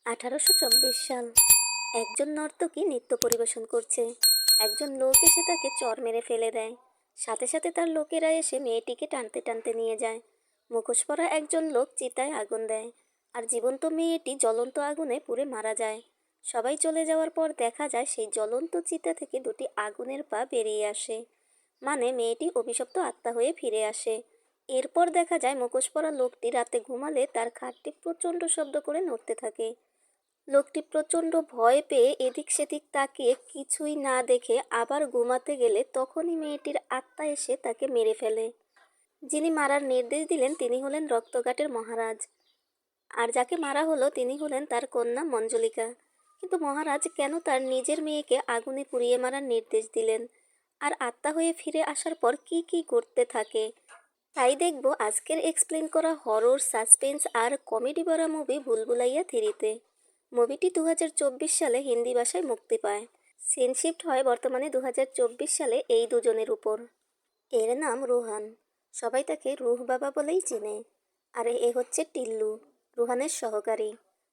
1824 সাল। একজন নর্তকী নৃত্য পরিবেশন করছে। একজন লোক এসে তাকে চড় মেরে ফেলে দেয়। সাথে সাথে তার লোকেরা এসে মেয়েটিকে টানতে টানতে নিয়ে যায়। মুখোশ পরা একজন লোক চিতায় আগুন দেয়, আর জীবন্ত মেয়েটি জ্বলন্ত আগুনে পুড়ে মারা যায়। সবাই চলে যাওয়ার পর দেখা যায় সেই জ্বলন্ত চিতা থেকে দুটি আগুনের পা বেরিয়ে আসে, মানে মেয়েটি অভিশপ্ত আত্মা হয়ে ফিরে আসে। এরপর দেখা যায় মুখোশ পরা লোকটি রাতে ঘুমালে তার খাটটি প্রচণ্ড শব্দ করে নড়তে থাকে। লোকটি প্রচণ্ড ভয় পেয়ে এদিক সেদিক তাকিয়ে কিছুই না দেখে আবার ঘুমাতে গেলে তখনই মেয়েটির আত্মা এসে তাকে মেরে ফেলে। যিনি মারার নির্দেশ দিলেন তিনি হলেন রক্তঘাটের মহারাজ, আর যাকে মারা হলো তিনি হলেন তার কন্যা মঞ্জলিকা। কিন্তু মহারাজ কেন তার নিজের মেয়েকে আগুনে পুড়িয়ে মারার নির্দেশ দিলেন, আর আত্মা হয়ে ফিরে আসার পর কি কি করতে থাকে, তাই দেখব আজকের এক্সপ্লেন করা হরর, সাসপেন্স আর কমেডি ভরা মুভি ভুলভুলাইয়া থ্রিতে। মুভিটি 2024 সালে হিন্দি ভাষায় মুক্তি পায়। সিন শিফট হয় বর্তমানে 2024 সালে এই দুজনের উপর। এর নাম রোহান, সবাই তাকে রুহ বাবা বলেই চেনে। আর এ হচ্ছে টিল্লু, রোহানের সহকারী।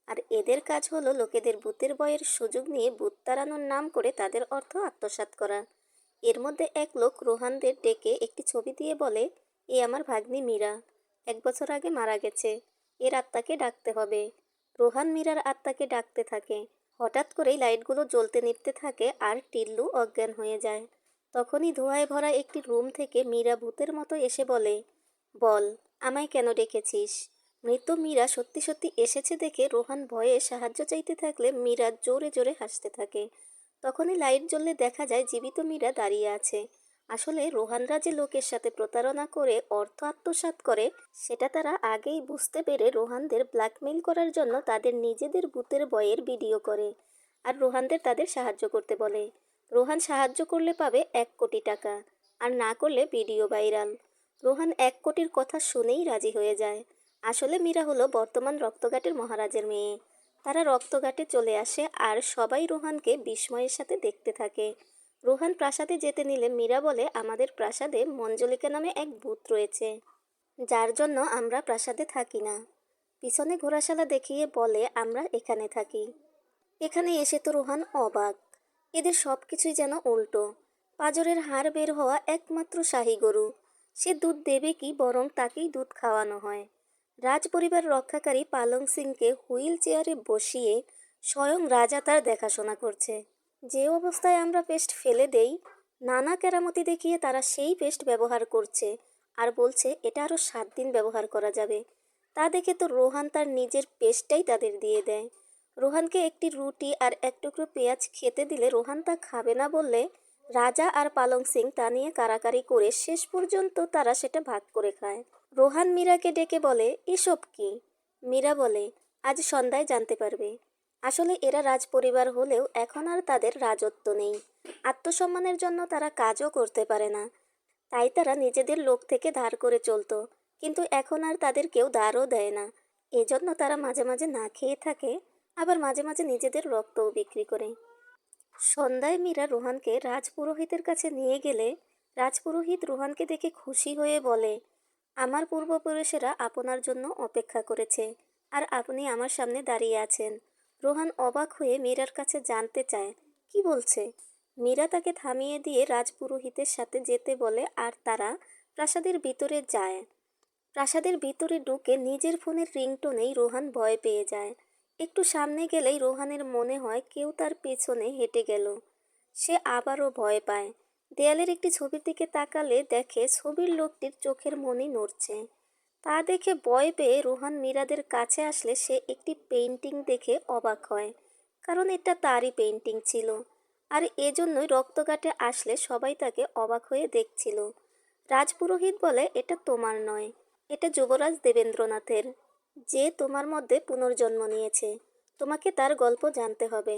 আর এদের কাজ হলো লোকেদের ভূতের ভয়ের সুযোগ নিয়ে ভূত তাড়ানোর নাম করে তাদের অর্থ আত্মসাৎ করা। এর মধ্যে এক লোক রোহানদের ডেকে একটি ছবি দিয়ে বলে, এ আমার ভাগ্নি মীরা, 1 বছর আগে মারা গেছে, এর আত্মাকে ডাকতে হবে। রোহান মীরার আত্মাকে ডাকতে থাকে। হঠাৎ করেই লাইটগুলো জ্বলতে নিভতে থাকে আর টিল্লু অজ্ঞান হয়ে যায়। তখনই ধোঁয়ায় ভরা একটি রুম থেকে মীরা ভূতের মতো এসে বলে, বল, আমায় কেন ডেকেছিস? মৃত মীরা সত্যি সত্যি এসেছে দেখে রোহান ভয়ে সাহায্য চাইতে থাকলে মীরা জোরে জোরে হাসতে থাকে। তখনই লাইট জ্বললে দেখা যায় জীবিত মীরা দাঁড়িয়ে আছে। আসলে রোহানরা যে লোকের সাথে প্রতারণা করে অর্থ আত্মসাৎ করে সেটা তারা আগেই বুঝতে পেরে রোহানদের ব্ল্যাকমেইল করার জন্য তাদের নিজেদের ভূতের ভয়ের ভিডিও করে, আর রোহানদের তাদের সাহায্য করতে বলে। রোহান সাহায্য করলে পাবে 1 কোটি টাকা, আর না করলে ভিডিও ভাইরাল। রোহান 1 কোটির কথা শুনেই রাজি হয়ে যায়। আসলে মীরা হলো বর্তমান রক্তঘাটের মহারাজের মেয়ে। তারা রক্তঘাটে চলে আসে আর সবাই রোহানকে বিস্ময়ের সাথে দেখতে থাকে। রোহান প্রাসাদে যেতে নিলে মীরা বলে, আমাদের প্রাসাদে মঞ্জলিকা নামে এক ভূত রয়েছে, যার জন্য আমরা প্রাসাদে থাকি না। পিছনে ঘোড়াশালা দেখিয়ে বলে, আমরা এখানে থাকি। এখানে এসে তো রোহান অবাক। এদের সব কিছুই যেন উল্টো। পাঁজরের হাড় বের হওয়া একমাত্র শাহী গরু, সে দুধ দেবে কি, বরং তাকেই দুধ খাওয়ানো হয়। রাজপরিবার রক্ষাকারী পালং সিংকে হুইল চেয়ারে বসিয়ে স্বয়ং রাজা তার দেখাশোনা করছে। যে অবস্থায় আমরা পেস্ট ফেলে দেই, নানা কেরামতি দেখিয়ে তারা সেই পেস্ট ব্যবহার করছে আর বলছে এটা আরও 7 দিন ব্যবহার করা যাবে। তা দেখে তো রোহান তার নিজের পেস্টটাই তাদের দিয়ে দেয়। রোহানকে একটি রুটি আর 1 টুকরো পেঁয়াজ খেতে দিলে রোহান তা খাবে না বললে রাজা আর পালং সিং তা নিয়ে কারাকারি করে শেষ পর্যন্ত তারা সেটা ভাগ করে খায়। রোহান মীরাকে ডেকে বলে, এসব কি? মীরা বলে, আজ সন্ধ্যায় জানতে পারবে। আসলে এরা রাজপরিবার হলেও এখন আর তাদের রাজত্ব নেই। আত্মসম্মানের জন্য তারা কাজও করতে পারে না, তাই তারা নিজেদের লোক থেকে ধার করে চলতো, কিন্তু এখন আর তাদের কেউ ধারও দেয় না। এজন্য তারা মাঝে মাঝে না খেয়ে থাকে, আবার মাঝে মাঝে নিজেদের রক্তও বিক্রি করে। সন্ধ্যায় মীরা রোহানকে রাজপুরোহিতের কাছে নিয়ে গেলে রাজপুরোহিত রোহানকে দেখে খুশি হয়ে বলে, আমার পূর্বপুরুষেরা আপনার জন্য অপেক্ষা করেছে, আর আপনি আমার সামনে দাঁড়িয়ে আছেন। রোহান অবাক হয়ে মীরার কাছে জানতে চায়, কি বলছে? মীরা তাকে থামিয়ে দিয়ে রাজপুরোহিতের সাথে যেতে বলে আর তারা প্রাসাদের ভিতরে যায়। প্রাসাদের ভিতরে ঢুকে নিজের ফোনের রিংটোনেই রোহান ভয় পেয়ে যায়। একটু সামনে গেলেই রোহানের মনে হয় কেউ তার পেছনে হেঁটে গেল। সে আবারও ভয় পায়। দেয়ালের একটি ছবির দিকে তাকালে দেখে ছবির লোকটির চোখের মনি নড়ছে। তা দেখে ভয় পেয়ে রোহান মীরাদের কাছে আসলে সে একটি পেইন্টিং দেখে অবাক হয়, কারণ এটা তারই পেইন্টিং ছিল। আর এজন্যই রক্তঘাটে আসলে সবাই তাকে অবাক হয়ে দেখছিল। রাজপুরোহিত বলে, এটা তোমার নয়, এটা যুবরাজ দেবেন্দ্রনাথের, যে তোমার মধ্যে পুনর্জন্ম নিয়েছে। তোমাকে তার গল্প জানতে হবে।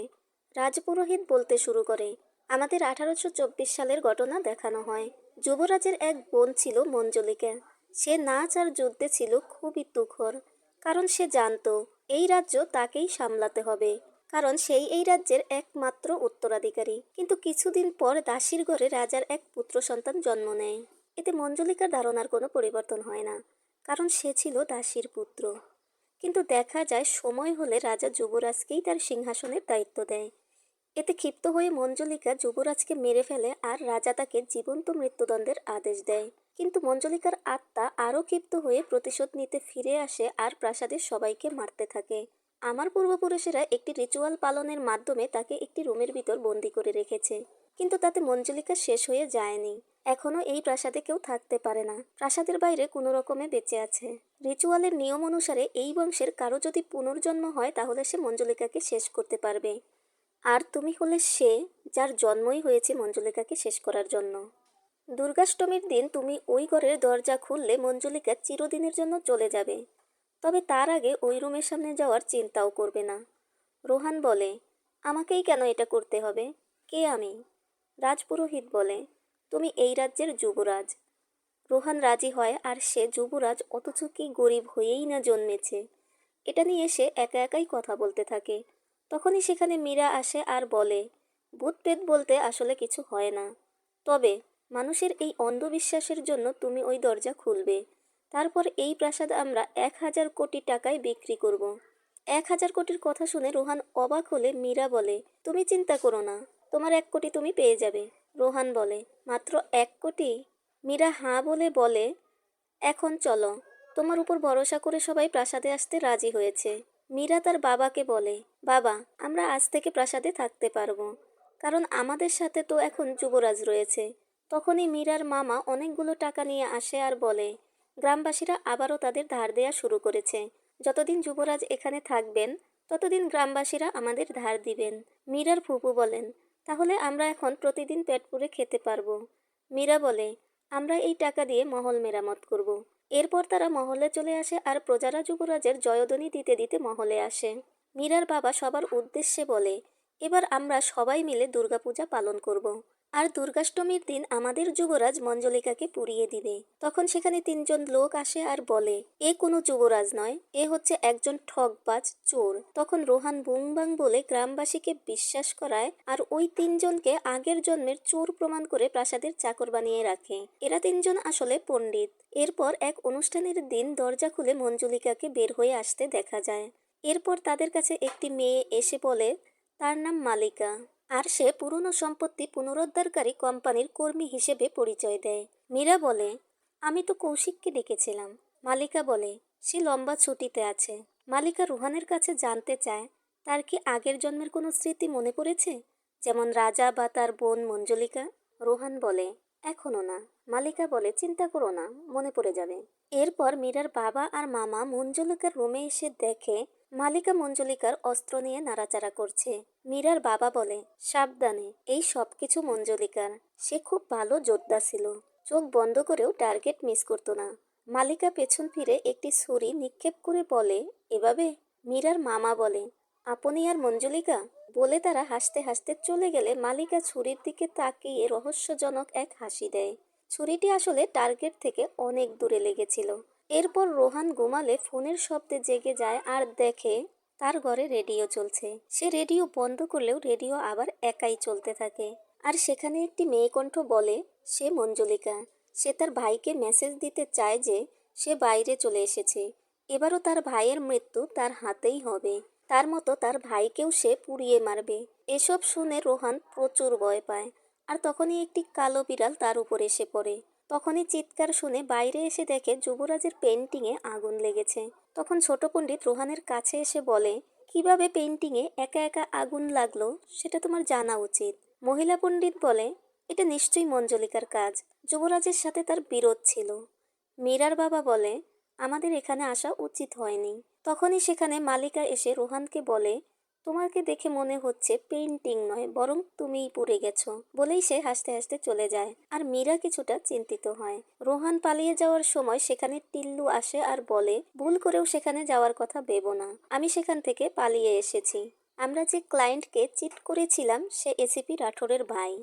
রাজপুরোহিত বলতে শুরু করে, আমাদের 1824 সালের ঘটনা দেখানো হয়। যুবরাজের এক বোন ছিল মঞ্জলিকা। সে নাচ আর যুদ্ধে ছিল খুবই তুখর, কারণ সে জানতো এই রাজ্য তাকেই সামলাতে হবে, কারণ সেই এই রাজ্যের একমাত্র উত্তরাধিকারী। কিন্তু কিছুদিন পর দাসীর ঘরে রাজার এক পুত্র সন্তান জন্ম নেয়। এতে মঞ্জলিকার ধারণার কোনো পরিবর্তন হয় না, কারণ সে ছিল দাসীর পুত্র। কিন্তু দেখা যায় সময় হলে রাজা যুবরাজকেই তার সিংহাসনের দায়িত্ব দেয়। এতে ক্ষিপ্ত হয়ে মঞ্জুলিকা যুবরাজকে মেরে ফেলে আর রাজা তাকে জীবন্ত মৃত্যুদণ্ডের আদেশ দেয়। কিন্তু মঞ্জুলিকার আত্মা আরও ক্ষিপ্ত হয়ে প্রতিশোধ নিতে ফিরে আসে আর প্রাসাদের সবাইকে মারতে থাকে। আমার পূর্বপুরুষেরা একটি রিচুয়াল পালনের মাধ্যমে তাকে একটি রুমের ভিতর বন্দি করে রেখেছে, কিন্তু তাতে মঞ্জুলিকা শেষ হয়ে যায়নি। এখনো এই প্রাসাদে কেউ থাকতে পারে না, প্রাসাদের বাইরে কোনো রকমে বেঁচে আছে। রিচুয়ালের নিয়ম অনুসারে এই বংশের কারো যদি পুনর্জন্ম হয় তাহলে সে মঞ্জুলিকাকে শেষ করতে পারবে। আর তুমি হলে সে, যার জন্মই হয়েছে মঞ্জুলিকাকে শেষ করার জন্য। দুর্গাষ্টমীর দিন তুমি ওই ঘরের দরজা খুললে মঞ্জুলিকা চিরদিনের জন্য চলে যাবে। তবে তার আগে ওই রুমের সামনে যাওয়ার চিন্তাও করবে না। রোহান বলে, আমাকেই কেন এটা করতে হবে? কে আমি? রাজপুরোহিত বলে, তুমি এই রাজ্যের যুবরাজ। রোহান রাজি হয়, আর সে যুবরাজ অথচ কি গরিব হয়েই না জন্মেছে। এটা নিয়ে সে একা একাই কথা বলতে থাকে। তখনই সেখানে মীরা আসে আর বলে, ভূত প্রেত বলতে আসলে কিছু হয় না, তবে মানুষের এই অন্ধবিশ্বাসের জন্য তুমি ওই দরজা খুলবে। তারপর এই প্রাসাদ আমরা 1,000 কোটি টাকায় বিক্রি করব। 1,000 কোটির কথা শুনে রোহান অবাক হলে মীরা বলে, তুমি চিন্তা করো না, তোমার 1 কোটি তুমি পেয়ে যাবে। রোহান বলে, মাত্র 1 কোটি? মীরা হাঁ বলে বলে, এখন চলো। তোমার উপর ভরসা করে সবাই প্রাসাদে আসতে রাজি হয়েছে। মীরা তার বাবাকে বলে, বাবা, আমরা আজ থেকে প্রাসাদে থাকতে পারবো, কারণ আমাদের সাথে তো এখন যুবরাজ রয়েছে। তখনই মীরার মামা অনেকগুলো টাকা নিয়ে আসে আর বলে, গ্রামবাসীরা আবারও তাদের ধার দেয়া শুরু করেছে। যতদিন যুবরাজ এখানে থাকবেন ততদিন গ্রামবাসীরা আমাদের ধার দিবেন। মীরার ফুপু বলেন, তাহলে আমরা এখন প্রতিদিন পেট পুরে খেতে পারবো। মীরা বলে, আমরা এই টাকা দিয়ে মহল মেরামত করব। এরপর তারা মহলে চলে আসে আর প্রজারা যুবরাজের জয়ধ্বনি দিতে দিতে মহলে আসে। মীরার বাবা সবার উদ্দেশ্যে বলে, এবার আমরা সবাই মিলে দুর্গাপূজা পালন করব। আর দুর্গাষ্টমীর দিন আমাদের যুবরাজ মঞ্জলিকাকে পুড়িয়ে দিবে। তখন সেখানে 3জন লোক আসে আর বলে, এ কোনো যুবরাজ নয়, এ হচ্ছে একজন ঠকবাজ চোর। তখন রোহান বুংবাং বলে গ্রামবাসীকে বিশ্বাস করায় আর ওই 3জনকে আগের জন্মের চোর প্রমাণ করে প্রাসাদের চাকর বানিয়ে রাখে। এরা 3জন আসলে পণ্ডিত। এরপর এক অনুষ্ঠানের দিন দরজা খুলে মঞ্জুলিকাকে বের হয়ে আসতে দেখা যায়। এরপর তাদের কাছে একটি মেয়ে এসে বলে তার নাম মালিকা, আর সে পুরনো সম্পত্তি পুনরুদ্ধারকারী কোম্পানির কর্মী হিসেবে পরিচয় দেয়। মীরা বলে, আমি তো কৌশিককে ডেকেছিলাম। মালিকা বলে, সে লম্বা ছুটিতে আছে। মালিকা রোহানের কাছে জানতে চায়, তার কি আগের জন্মের কোনো স্মৃতি মনে পড়েছে, যেমন রাজা বা তার বোন মঞ্জলিকা? রোহান বলে, এখনো না। মালিকা বলে, চিন্তা করো না, মনে পড়ে যাবে। এরপর মীরার বাবা আর মামা মঞ্জলিকার রুমে এসে দেখে মালিকা মঞ্জলিকার অস্ত্র নিয়ে নাড়াচাড়া করছে। মীরার বাবা বলে, সাবধানে, এই সব কিছু মঞ্জলিকার। সে খুব ভালো যোদ্ধা ছিল, চোখ বন্ধ করেও টার্গেট মিস করতো না। মালিকা পেছন ফিরে একটি ছুরি নিক্ষেপ করে বলে, এভাবে? মীরার মামা বলে, আপনি আর মঞ্জলিকা? বলে তারা হাসতে হাসতে চলে গেলে মালিকা ছুরির দিকে তাকিয়ে রহস্যজনক এক হাসি দেয়। ছুরিটি আসলে টার্গেট থেকে অনেক দূরে লেগেছিল। এরপর রোহান ঘুমালে ফোনের শব্দে জেগে যায় আর দেখে তার ঘরে রেডিও চলছে। সে রেডিও বন্ধ করলেও রেডিও আবার একাই চলতে থাকে। আর সেখানে একটি মেয়ে কণ্ঠ বলে, সে মঞ্জলিকা। সে তার ভাইকে মেসেজ দিতে চায় যে সে বাইরে চলে এসেছে। এবারও তার ভাইয়ের মৃত্যু তার হাতেই হবে। তার মতো তার ভাইকেও সে পুড়িয়ে মারবে। এসব শুনে রোহান প্রচুর ভয় পায়। আর তখনই একটি কালো বিড়াল তার উপর এসে পড়ে। তখনই চিৎকার শুনে বাইরে এসে দেখে যুবরাজের পেন্টিংয়ে আগুন লেগেছে। তখন ছোট পণ্ডিত রোহানের কাছে এসে বলে, কিভাবে পেন্টিংয়ে একা একা আগুন লাগলো সেটা তোমার জানা উচিত। মহিলা পণ্ডিত বলে, এটা নিশ্চয়ই মঞ্জলিকার কাজ, যুবরাজের সাথে তার বিরোধ ছিল। মীরার বাবা বলে, আমাদের এখানে আসা উচিত হয়নি। তখনই সেখানে মালিকা এসে রোহানকে বলে, তোমাকে দেখে মনে হচ্ছে পেইন্টিং নয়, বরং তুমিই পুড়ে গেছো। বলেই সে হাসতে হাসতে চলে যায়। আর মীরা কিছুটা চিন্তিত হয়। রোহান পালিয়ে যাওয়ার সময় সেখানে টিল্লু আসে আর বলে, ভুল করেও সেখানে যাওয়ার কথা ভেবো না, আমি সেখান থেকে পালিয়ে এসেছি। আমরা যে ক্লায়েন্টকে চিট করেছিলাম সে এসিপি রাঠোরের ভাই।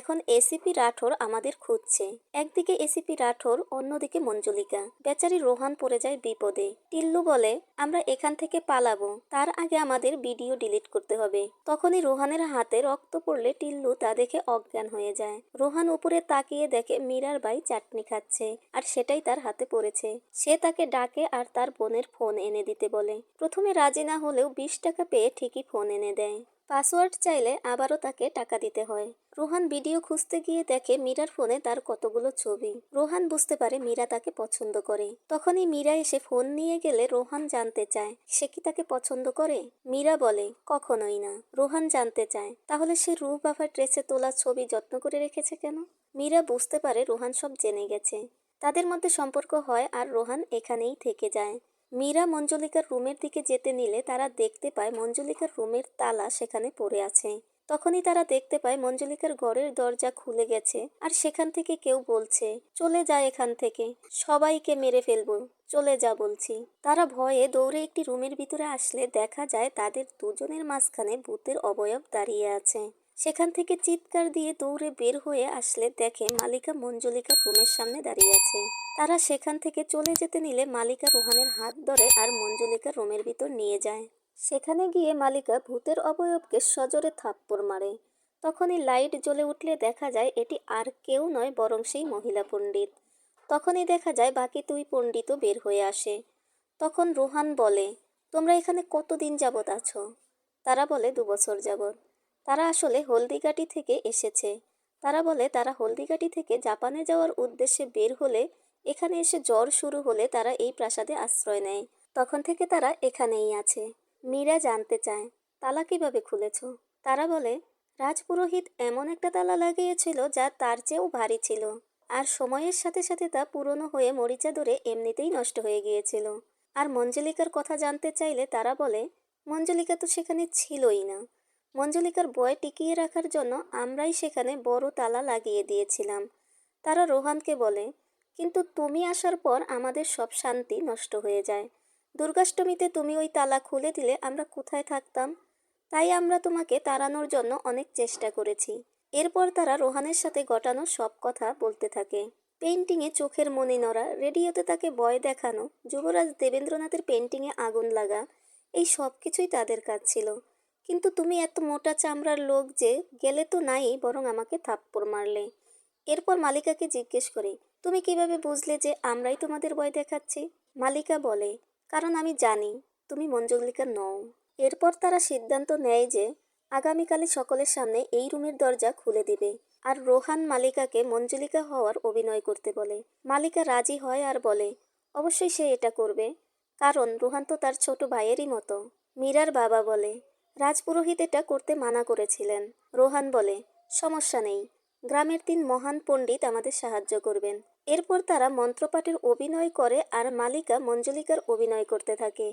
এখন এসিপি রাঠোর আমাদের খুঁজছে। একদিকে এসিপি রাঠোর, অন্যদিকে মঞ্জুলিকা। বেচারি রোহান পড়ে যায় বিপদে। টিল্লু বলে, আমরা এখান থেকে পালাবো, তার আগে আমাদের ভিডিও ডিলিট করতে হবে। তখনই রোহানের হাতে রক্ত পড়লে টিল্লু তা দেখে অজ্ঞান হয়ে যায়। রোহান উপরে তাকিয়ে দেখে মীরার ভাই চাটনি খাচ্ছে, আর সেটাই তার হাতে পড়েছে। সে তাকে ডাকে আর তার বোনের ফোন এনে দিতে বলে। প্রথমে রাজি না হলেও 20 টাকা পেয়ে ঠিকই ফোন এনে দেয়। পাসওয়ার্ড চাইলে আবারও তাকে টাকা দিতে হয়। রোহান ভিডিও খুঁজতে গিয়ে দেখে মীরার ফোনে তার কতগুলো ছবি। রোহান বুঝতে পারে মীরা তাকে পছন্দ করে। তখনই মীরা এসে ফোন নিয়ে গেলে রোহান জানতে চায় সে কি তাকে পছন্দ করে। মীরা বলে, কখনোই না। রোহান জানতে চায়, তাহলে সে রূপ আভার ড্রেসে তোলা ছবি যত্ন করে রেখেছে কেন? মীরা বুঝতে পারে রোহান সব জেনে গেছে। তাদের মধ্যে সম্পর্ক হয় আর রোহান এখানেই থেকে যায়। মীরা মঞ্জুলিকার রুমের দিকে যেতে নিলে তারা দেখতে পায় মঞ্জুলিকার রুমের তালা সেখানে পড়ে আছে। তখনই তারা দেখতে পায় মঞ্জুলিকার ঘরের দরজা খুলে গেছে, আর সেখান থেকে কেউ বলছে, চলে যা এখান থেকে, সবাইকে মেরে ফেলবো, চলে যা বলছি। তারা ভয়ে দৌড়ে একটি রুমের ভিতরে আসলে দেখা যায় তাদের দুজনের মাঝখানে ভূতের অবয়ব দাঁড়িয়ে আছে। সেখান থেকে চিৎকার দিয়ে দৌড়ে বের হয়ে আসলে দেখে মালিকা মঞ্জুলিকার রুমের সামনে দাঁড়িয়ে আছে। তারা সেখান থেকে চলে যেতে নিলে মালিকা রোহানের হাত ধরে আর মঞ্জুলিকা রুমের ভিতর নিয়ে যায়। সেখানে গিয়ে মালিকা ভূতের অবয়বকে সজোরে থাপ্পড় মারে। তখনই লাইট জ্বলে উঠলে দেখা যায় এটি আর কেউ নয় বরং সেই মহিলা পণ্ডিত। তখনই দেখা যায় বাকি দুই পণ্ডিতও বের হয়ে আসে। তখন রোহান বলে, তোমরা এখানে কতদিন যাবৎ আছো? তারা বলে 2 বছর যাবৎ। তারা আসলে হলদিঘাটি থেকে এসেছে। তারা বলে তারা হলদিঘাটি থেকে জাপানে যাওয়ার উদ্দেশ্যে বের হলে এখানে এসে জ্বর শুরু হলে তারা এই প্রাসাদে আশ্রয় নেয়। তখন থেকে তারা এখানেই আছে। মীরা জানতে চায়, তালা কিভাবে খুলেছ? তারা বলে, রাজপুরোহিত এমন একটা তালা লাগিয়েছিল যা তার চেয়েও ভারী ছিল, আর সময়ের সাথে সাথে তা পুরনো হয়ে মরিচা ধরে এমনিতেই নষ্ট হয়ে গিয়েছিল। আর মঞ্জুলিকার কথা জানতে চাইলে তারা বলে, মঞ্জুলিকা তো সেখানে ছিলই না। মঞ্জুলিকার ভয় টিকিয়ে রাখার জন্য আমরাই সেখানে বড় তালা লাগিয়ে দিয়েছিলাম। তারা রোহানকে বলে, কিন্তু তুমি আসার পর আমাদের সব শান্তি নষ্ট হয়ে যায়। দুর্গাষ্টমীতে তুমি ওই তালা খুলে দিলে আমরা কোথায় থাকতাম? তাই আমরা তোমাকে তাড়ানোর জন্য অনেক চেষ্টা করেছি। এরপর তারা রোহানের সাথে ঘটানো সব কথা বলতে থাকে। পেইন্টিংয়ে চোখের মনি নড়া, রেডিওতে তাকে ভয় দেখানো, যুবরাজ দেবেন্দ্রনাথের পেইন্টিংয়ে আগুন লাগা, এই সব কিছুই তাদের কাজ ছিল। কিন্তু তুমি এত মোটা চামড়ার লোক যে গেলে তো নাই, বরং আমাকে থাপ্পড় মারলে। এরপর মালিকাকে জিজ্ঞেস করি, তুমি কিভাবে বুঝলে যে আমরাই তোমাদের ভয় দেখাচ্ছি? মালিকা বলে, কারণ আমি জানি তুমি মঞ্জুলিকা নও। এরপর তারা সিদ্ধান্ত নেয় যে আগামীকালই সকলের সামনে এই রুমের দরজা খুলে দিবে, আর রোহান মালিকাকে মঞ্জুলিকা হওয়ার অভিনয় করতে বলে। মালিকা রাজি হয় আর বলে, অবশ্যই সে এটা করবে, কারণ রোহান তো তার ছোট ভাইয়েরই মতো। মীরার বাবা বলে, রাজপুরোহিত এটা করতে মানা করেছিলেন। রোহান বলে, সমস্যা নেই, গ্রামের 3 মহান পণ্ডিত আমাদের সাহায্য করবেন। এরপর তারা মন্ত্রপাঠের অভিনয় করে আর মালিকা মঞ্জুলিকার অভিনয় করতে থাকে।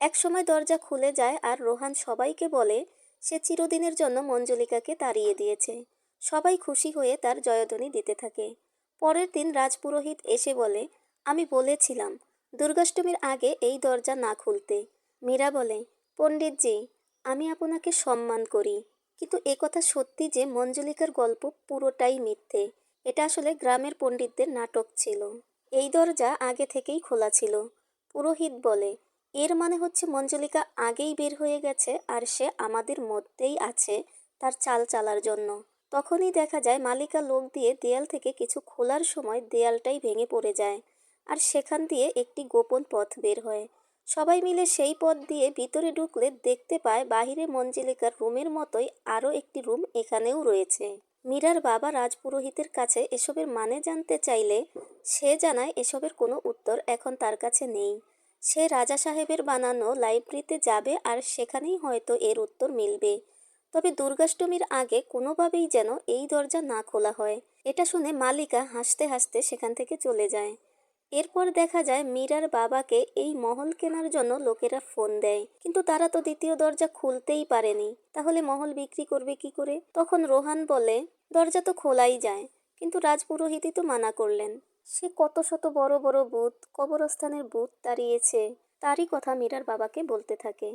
একসময় দরজা খুলে যায় আর রোহান সবাইকে বলে সে চিরদিনের জন্য মঞ্জুলিকাকে তাড়িয়ে দিয়েছে। সবাই খুশি হয়ে তার জয়ধ্বনি দিতে থাকে। পরের দিন রাজপুরোহিত এসে বলে, আমি বলেছিলাম দুর্গাষ্টমীর আগে এই দরজা না খুলতে। মীরা বলে, পণ্ডিতজি, আমি আপনাকে সম্মান করি, কিন্তু একথা সত্যি যে মঞ্জুলিকার গল্প পুরোটাই মিথ্যে। এটা আসলে গ্রামের পণ্ডিতদের নাটক ছিল। এই দরজা আগে থেকেই খোলা ছিল। পুরোহিত বলে, এর মানে হচ্ছে মঞ্জুলিকা আগেই বের হয়ে গেছে আর সে আমাদের মধ্যেই আছে তার চাল চালার জন্য। তখনই দেখা যায় মালিকা লোক দিয়ে দেয়াল থেকে কিছু খোলার সময় দেয়ালটাই ভেঙে পড়ে যায়, আর সেখান দিয়ে একটি গোপন পথ বের হয়। সবাই মিলে সেই পথ দিয়ে ভিতরে ঢুকলে দেখতে পায় বাহিরে মঞ্জুলিকার রুমের মতোই আরও একটি রুম এখানেও রয়েছে। মীরার বাবা রাজপুরোহিতের কাছে এসবের মানে জানতে চাইলে সে জানায় এসবের কোনো উত্তর এখন তার কাছে নেই। সে রাজা সাহেবের বানানো লাইব্রেরিতে যাবে আর সেখানেই হয়তো এর উত্তর মিলবে। তবে দুর্গাষ্টমীর আগে কোনোভাবেই যেন এই দরজা না খোলা হয়। এটা শুনে মালিকা হাসতে হাসতে সেখান থেকে চলে যায়। এরপর দেখা যায় মীরার বাবাকে এই মহল কেনার জন্য লোকেরা ফোন দেয়, কিন্তু তারা তো দ্বিতীয় দরজা খুলতেই পারেনি, তাহলে মহল বিক্রি করবে কি করে? তখন রোহান বলে, দরজা তো খোলাই যায়, কিন্তু রাজপুরোহিতই তো মানা করলেন। সে কত শত বড় বড় ভূত, কবরস্থানের ভূত তাড়িয়েছে, তারই কথা মীরার বাবাকে বলতে থাকে।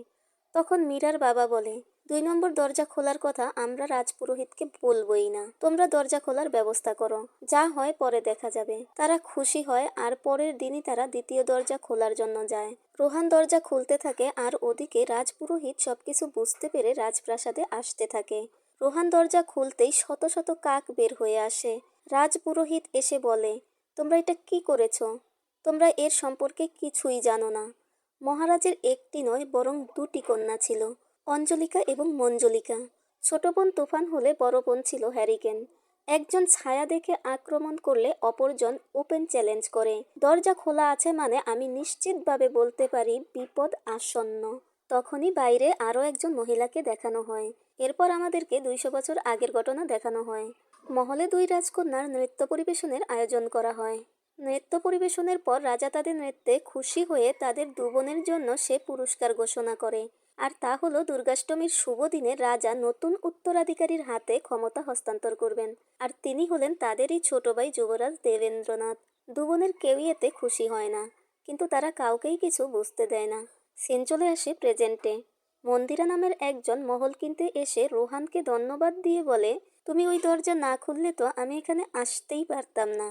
তখন মীরার বাবা বলে, 2 নম্বর দরজা খোলার কথা আমরা রাজপুরোহিতকে বলবোই না, তোমরা দরজা খোলার ব্যবস্থা করো, যা হয় পরে দেখা যাবে। তারা খুশি হয় আর পরের দিনই তারা দ্বিতীয় দরজা খোলার জন্য যায়। রোহান দরজা খুলতে থাকে আর ওদিকে রাজপুরোহিত সবকিছু বুঝতে পেরে রাজপ্রাসাদে আসতে থাকে। রোহান দরজা খুলতেই শত শত কাক বের হয়ে আসে। রাজপুরোহিত এসে বলে, তোমরা এটা কি করেছো? তোমরা এর সম্পর্কে কিছুই জানো না। মহারাজের একটি নয় বরং দুটি কন্যা ছিল, অঞ্জলিকা এবং মঞ্জলিকা। ছোট বোন তুফান হলে বড় বোন ছিল হ্যারিকেন। একজন ছায়া দেখে আক্রমণ করলে অপরজন ওপেন চ্যালেঞ্জ করে। দরজা খোলা আছে মানে আমি নিশ্চিতভাবে বলতে পারি বিপদ আসন্ন। তখনই বাইরে আরও একজন মহিলাকে দেখানো হয়। এরপর আমাদেরকে 200 বছর আগের ঘটনা দেখানো হয়। মহলে 2 রাজকন্যার নৃত্য পরিবেশনের আয়োজন করা হয়। নৃত্য পরিবেশনের পর রাজা তাদের নৃত্যে খুশি হয়ে তাদের 2 বোনের জন্য সে পুরস্কার ঘোষণা করে। আর তা হলো দুর্গাষ্টমীর শুভ দিনে রাজা নতুন উত্তরাধিকারীর হাতে ক্ষমতা হস্তান্তর করবেন। আর তিনি হলেন তাদেরই ছোট ভাই যুবরাজ দেবেন্দ্রনাথ। 2 বোনের কেউই এতে খুশি হয় না, কিন্তু তারা কাউকেই কিছু বুঝতে দেয় না। সিন চলে আসে প্রেজেন্টে। মন্দিরা নামের একজন মহল কিনতে এসে রোহানকে ধন্যবাদ দিয়ে বলে, তুমি ওই দরজা না খুললে তো আমি এখানে আসতেই পারতাম না।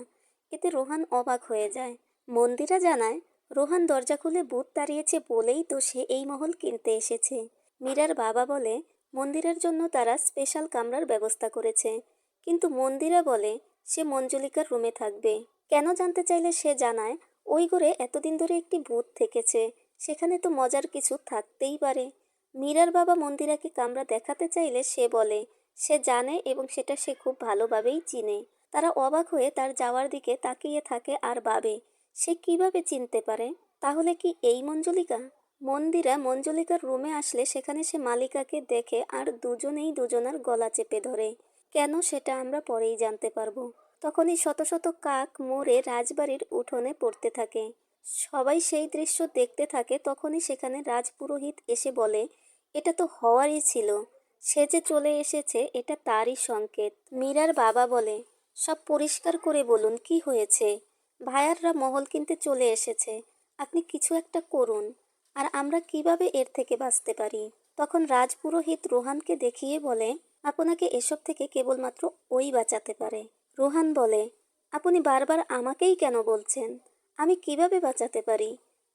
এতে রোহান অবাক হয়ে যায়। মন্দিরা জানায়, রোহান দরজা খুলে ভূত তাড়িয়েছে বলেই তো সে এই মহল কিনতে এসেছে। মীরার বাবা বলে, মন্দিরের জন্য তারা স্পেশাল কামরার ব্যবস্থা করেছে। কিন্তু মন্দিরা বলে সে মঞ্জুলিকার রুমে থাকবে। কেন জানতে চাইলে সে জানায়, ওই ঘরে এতদিন ধরে একটি ভূত থেকেছে, সেখানে তো মজার কিছু থাকতেই পারে। মীরার বাবা মন্দিরাকে কামরা দেখাতে চাইলে সে বলে সে জানে এবং সেটা সে খুব ভালোভাবেই চিনে। তারা অবাক হয়ে তার যাওয়ার দিকে তাকিয়ে থাকে আর ভাবে সে কিভাবে চিনতে পারে। তাহলে কি এই মঞ্জুলিকা? মন্দিরা মঞ্জুলিকার রুমে আসলে সেখানে সে মালিকাকে দেখে আর দুজনেই দুজনার গলা চেপে ধরে। কেন সেটা আমরা পরেই জানতে পারবো। তখনই শত শত কাক মরে রাজবাড়ির উঠোনে পড়তে থাকে। সবাই সেই দৃশ্য দেখতে থাকে। তখনই সেখানে রাজপুরোহিত এসে বলে, এটা তো হওয়ারই ছিল, সে যে চলে এসেছে এটা তারই সংকেত। মীরার বাবা বলে, সব পরিষ্কার করে বলুন কি হয়েছে। ভাইয়াররা মহল কিনতে চলে এসেছে, আপনি কিছু একটা করুন। আর আমরা কিভাবে এর থেকে বাঁচতে পারি? তখন রাজপুরোহিত রোহানকে দেখিয়ে বলে, আপনাকে এসব থেকে কেবলমাত্র ওই বাঁচাতে পারে। রোহান বলে, আপনি বারবার আমাকেই কেন বলছেন? আমি কিভাবে বাঁচাতে পারি?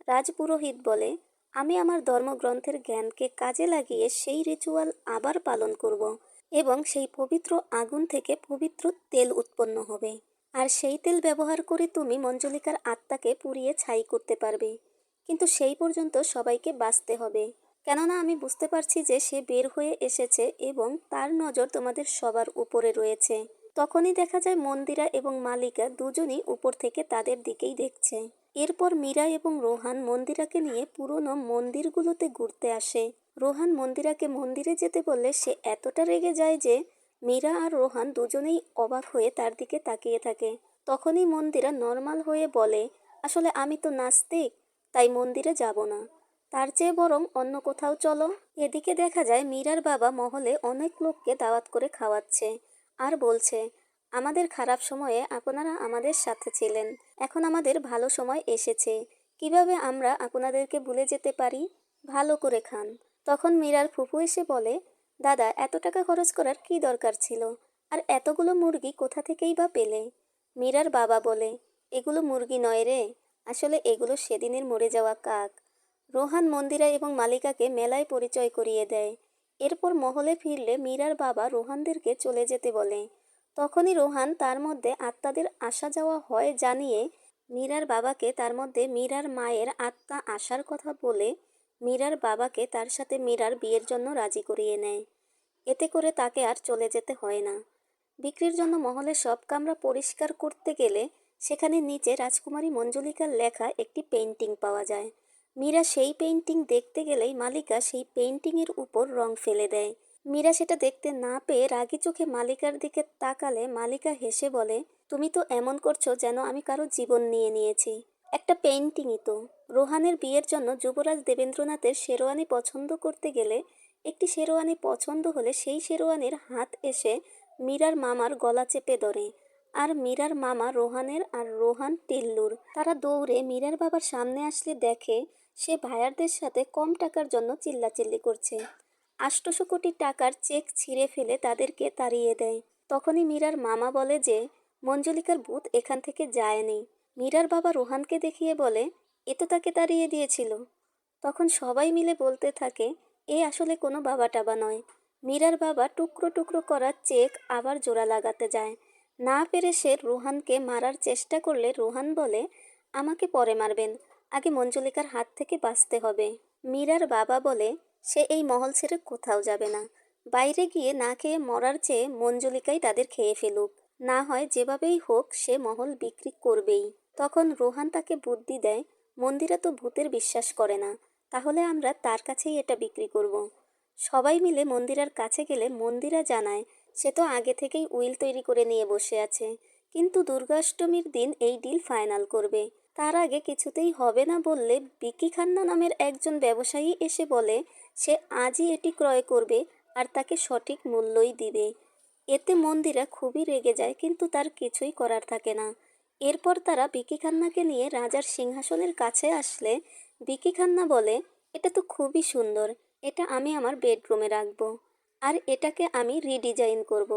রাজপুরোহিত বলে, আমি আমার ধর্মগ্রন্থের জ্ঞানকে কাজে লাগিয়ে সেই রিচুয়াল আবার পালন করব এবং সেই পবিত্র আগুন থেকে পবিত্র তেল উৎপন্ন হবে। আর সেই তেল ব্যবহার করে তুমি মঞ্জুলিকার আত্মাকে পুড়িয়ে ছাই করতে পারবে। কিন্তু সেই পর্যন্ত সবাইকে বাঁচতে হবে, কেননা আমি বুঝতে পারছি যে সে বের হয়ে এসেছে এবং তার নজর তোমাদের সবার উপরে রয়েছে। তখনই দেখা যায় মন্দিরা এবং মালিকা দুজনই উপর থেকে তাদের দিকেই দেখছে। এরপর মীরা এবং রোহান মন্দিরাকে নিয়ে পুরনো মন্দিরগুলোতে ঘুরতে আসে। রোহান মন্দিরাকে মন্দিরে যেতে বললে সে এতটা রেগে যায় যে মীরা আর রোহান দুজনেই অবাক হয়ে তার দিকে তাকিয়ে থাকে। তখনই মন্দিরা নর্মাল হয়ে বলে, আসলে আমি তো নাস্তিক, তাই মন্দিরে যাব না, তার চেয়ে বরং অন্য কোথাও চলো। এদিকে দেখা যায় মীরার বাবা মহলে অনেক লোককে দাওয়াত করে খাওয়াচ্ছে আর বলছে, আমাদের খারাপ সময়ে আপনারা আমাদের সাথে ছিলেন, এখন আমাদের ভালো সময় এসেছে, কিভাবে আমরা আপনাদেরকে ভুলে যেতে পারি? ভালো করে খান। তখন মীরার ফুফু এসে বলে, দাদা এত টাকা খরচ করার কি দরকার ছিল? আর এতগুলো মুরগি কোথা থেকেই বা পেলে? মীরার বাবা বলে, এগুলো মুরগি নয় রে, আসলে এগুলো সেদিনের মরে যাওয়া কাক। রোহান মন্দিরা এবং মালিকাকে মেলায় পরিচয় করিয়ে দেয়। এরপর মহলে ফিরলে মীরার বাবা রোহানদেরকে চলে যেতে বলে। তখনই রোহান তার মধ্যে আত্মাদের আসা যাওয়া হয় জানিয়ে মীরার বাবাকে তার মধ্যে মীরার মায়ের আত্মা আসার কথা বলে মীরার বাবাকে তার সাথে মীরার বিয়ের জন্য রাজি করিয়ে নেয়। এতে করে তাকে আর চলে যেতে হয় না। বিক্রির জন্য মহলে সব কামরা পরিষ্কার করতে গেলে সেখানে নিচে রাজকুমারী মঞ্জুলিকার লেখা একটি পেইন্টিং পাওয়া যায়। মীরা সেই পেইন্টিং দেখতে গেলেই মালিকা সেই পেইন্টিংয়ের উপর রং ফেলে দেয়। মীরা সেটা দেখতে না পেয়ে রাগী চোখে মালিকার দিকে তাকালে মালিকা হেসে বলে, তুমি তো এমন করছো যেন আমি কারো জীবন নিয়ে নিয়েছি। একটা পেইন্টিংই তো। রোহানের বিয়ের জন্য যুবরাজ দেবেন্দ্রনাথের শেরওয়ানি পছন্দ করতে গেলে একটি শেরওয়ানি পছন্দ হলে সেই শেরওয়ানির হাত এসে মীরার মামার গলা চেপে ধরে। আর মীরার মামা রোহানের আর রোহান টিল্লুর। তারা দৌড়ে মীরার বাবার সামনে আসলে দেখে সে ভাইয়ারদের সাথে কম টাকার জন্য চিল্লাচিল্লি করছে। ৮০০ কোটি টাকার চেক ছিঁড়ে ফেলে তাদেরকে তাড়িয়ে দেয়। তখনই মীরার মামা বলে যে মঞ্জুলিকার ভূত এখান থেকে যায়নি। মীরার বাবা রোহানকে দেখিয়ে বলে, এ তো তাকে তাড়িয়ে দিয়েছিল। তখন সবাই মিলে বলতে থাকে, এ আসলে কোনো বাবা টাবা নয়। মীরার বাবা টুকরো টুকরো করা চেক আবার জোড়া লাগাতে যায়। না পেরে সে রোহানকে মারার চেষ্টা করলে রোহান বলে, আমাকে পরে মারবেন, আগে মঞ্জুলিকার হাত থেকে বাঁচতে হবে। মীরার বাবা বলে, সে এই মহল ছেড়ে কোথাও যাবে না। বাইরে গিয়ে না খেয়ে মরার চেয়ে মঞ্জুলিকাই তাদের খেয়ে ফেলুক। না হয় যেভাবেই হোক সে মহল বিক্রি করবেই। তখন রোহান তাকে বুদ্ধি দেয়, মন্দিরা তো ভূতের বিশ্বাস করে না, তাহলে আমরা তার কাছেই এটা বিক্রি করব। সবাই মিলে মন্দিরার কাছে গেলে মন্দিরা জানায় সে তো আগে থেকেই উইল তৈরি করে নিয়ে বসে আছে, কিন্তু দুর্গাষ্টমীর দিন এই ডিল ফাইনাল করবে। তার আগে কিছুতেই হবে না বললে বিকি খান্না নামের একজন ব্যবসায়ী এসে বলে সে আজই এটি ক্রয় করবে আর তাকে সঠিক মূল্যই দিবে। এতে মন্দিরা খুবই রেগে যায়, কিন্তু তার কিছুই করার থাকে না। এরপর তারা বিকি খান্নাকে নিয়ে রাজার সিংহাসনের কাছে আসলে বিকি খান্না বলে, এটা তো খুবই সুন্দর, এটা আমি আমার বেডরুমে রাখবো, আর এটাকে আমি রিডিজাইন করব।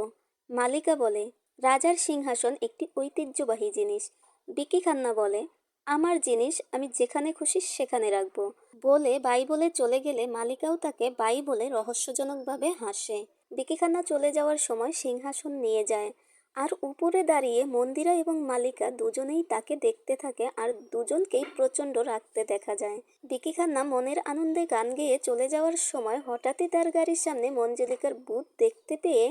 মালিকা বলে, রাজার সিংহাসন একটি ঐতিহ্যবাহী জিনিস। বিকি খান্না বলে, আমার জিনিস আমি যেখানে খুশি সেখানে রাখবো। বলে বাই বলে চলে গেলে মালিকাও তাকে বাই বলে রহস্যজনকভাবে হাসে। বিকি খান্না চলে যাওয়ার সময় সিংহাসন নিয়ে যায়, আর উপরে দাঁড়িয়ে মন্দিরা এবং মালিকা দুজনেই তাকে দেখতে থাকে, আর দুজনকেই প্রচণ্ড রাগতে দেখা যায়। বিকি খান্না মনের আনন্দে গান গেয়ে চলে যাওয়ার সময় হঠাৎই তার গাড়ির সামনে মঞ্জুলিকার ভূত দেখতে পেয়ে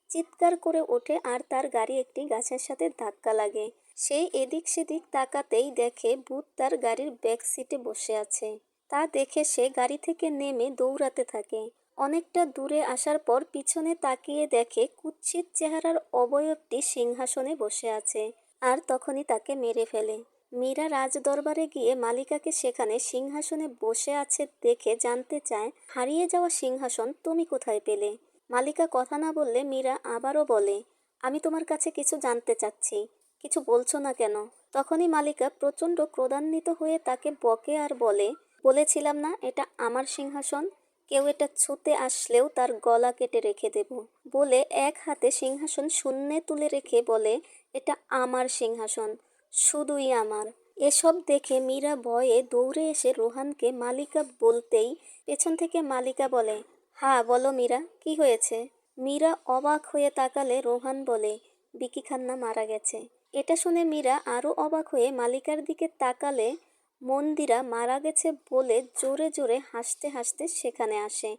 চিৎকার করে ওঠে, আর তার গাড়ি একটি গাছের সাথে ধাক্কা লাগে। সে এদিক সেদিক তাকাতেই দেখে ভূত তার গাড়ির ব্যাক সিটে বসে আছে। তা দেখে সে গাড়ি থেকে নেমে দৌড়াতে থাকে। অনেকটা দূরে আসার পর পিছনে তাকিয়ে দেখে কুৎসিত চেহারার অবয়বটি সিংহাসনে বসে আছে, আর তখনই তাকে মেরে ফেলে। মীরা রাজদরবারে গিয়ে মালিকাকে সেখানে সিংহাসনে বসে আছে দেখে জানতে চায়, হারিয়ে যাওয়া সিংহাসন তুমি কোথায় পেলে? মালিকা কথা না বললে মীরা আবারও বলে, আমি তোমার কাছে কিছু জানতে চাচ্ছি, কিছু বলছো না কেন? তখনই মালিকা প্রচণ্ড ক্রোধান্বিত হয়ে তাকে বকে আর বলে, বলেছিলাম না এটা আমার সিংহাসন, কেউ এটা ছুঁতে আসলেও তার গলা কেটে রেখে দেব। বলে এক হাতে সিংহাসন শূন্যে তুলে রেখে বলে, এটা আমার সিংহাসন, শুধুই আমার। এসব দেখে মীরা ভয়ে দৌড়ে এসে রোহানকে মালিকা বলতেই পেছন থেকে মালিকা বলে, হ্যাঁ বলো মীরা, কি হয়েছে? মীরা অবাক হয়ে তাকালে রোহান বলে, বিকি খান্না মারা গেছে। এটা শুনে মীরা আরও অবাক হয়ে মালিকার দিকে তাকালে মন্দিরা মারা গেছে বলে জোরে জোরে হাসতে হাসতে সেখানে আসে,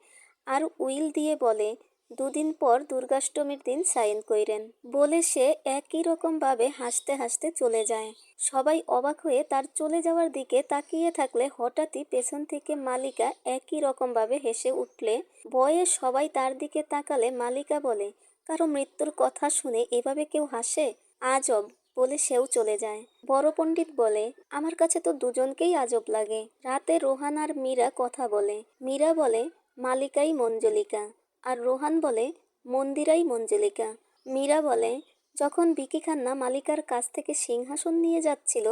আর উইল দিয়ে বলে, দুদিন পর দুর্গাষ্টমীর দিন সাইন কইরেন। বলে সে একই রকমভাবে হাসতে হাসতে চলে যায়। সবাই অবাক হয়ে তার চলে যাওয়ার দিকে তাকিয়ে থাকলে হঠাৎই পেছন থেকে মালিকা একই রকমভাবে হেসে উঠলে ভয়ে সবাই তার দিকে তাকালে মালিকা বলে, কারো মৃত্যুর কথা শুনে এভাবে কেউ হাসে? আজব। বলে সেও চলে যায়। বড় পণ্ডিত বলে, আমার কাছে তো দুজনকেই আজব লাগে। রাতে রোহান আর মীরা কথা বলে। মীরা বলে, মালিকাই মঞ্জুলিকা, আর রোহান বলে, মন্দিরাই মঞ্জুলিকা। মীরা বলে, যখন বিকি খান্না মালিকার কাছ থেকে সিংহাসন নিয়ে যাচ্ছিল